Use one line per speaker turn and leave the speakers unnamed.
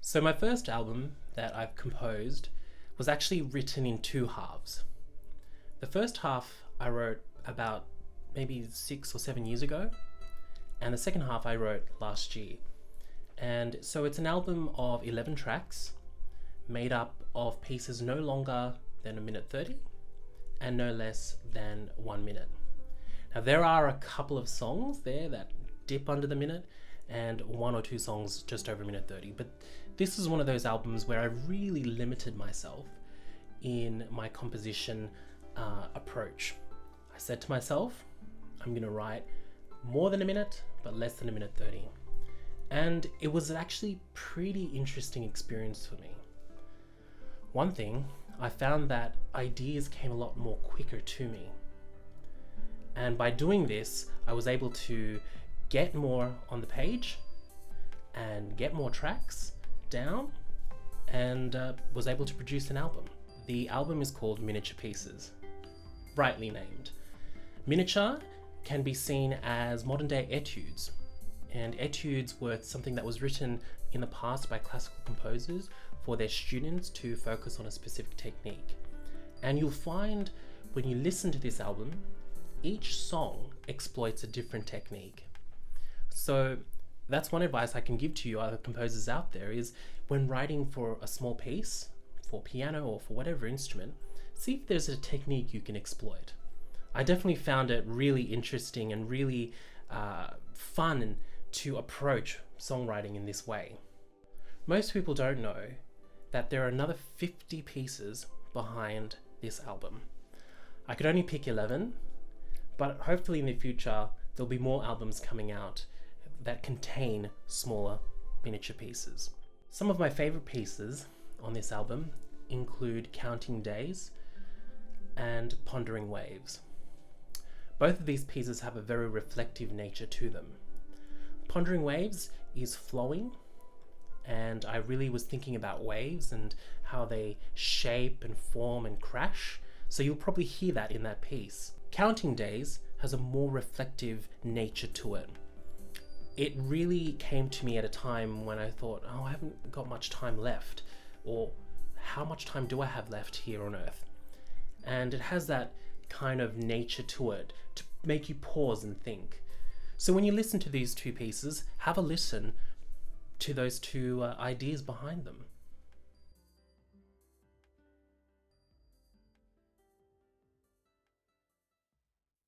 So my first album that I've composed was actually written in two halves. The first half I wrote about maybe 6 or 7 years ago, and the second half I wrote last year. And so it's an album of 11 tracks made up of pieces no longer than 1:30 and no less than 1 minute. Now there are a couple of songs there that dip under the minute and one or two songs just over 1:30, but this is one of those albums where I really limited myself in my composition approach. I said to myself, I'm going to write more than a minute but less than 1:30, and it was actually pretty interesting experience for me. One thing, I found that ideas came a lot more quicker to me, and by doing this I was able to get more on the page and get more tracks down, and was able to produce an album. The album is called Miniature Pieces, rightly named. Miniature can be seen as modern day etudes, and etudes were something that was written in the past by classical composers for their students to focus on a specific technique. And you'll find when you listen to this album, each song exploits a different technique. So that's one advice I can give to you other composers out there, is when writing for a small piece, for piano or for whatever instrument, see if there's a technique you can exploit. I definitely found it really interesting and really fun to approach songwriting in this way. Most people don't know that there are another 50 pieces behind this album. I could only pick 11, but hopefully in the future there'll be more albums coming out that contain smaller miniature pieces. Some of my favorite pieces on this album include Counting Days and Pondering Waves. Both of these pieces have a very reflective nature to them. Pondering Waves is flowing, and I really was thinking about waves and how they shape and form and crash, so you'll probably hear that in that piece. Counting Days has a more reflective nature to it. It really came to me at a time when I thought, I haven't got much time left, or how much time do I have left here on Earth? And it has that kind of nature to it to make you pause and think. So when you listen to these two pieces, have a listen to those two ideas behind them.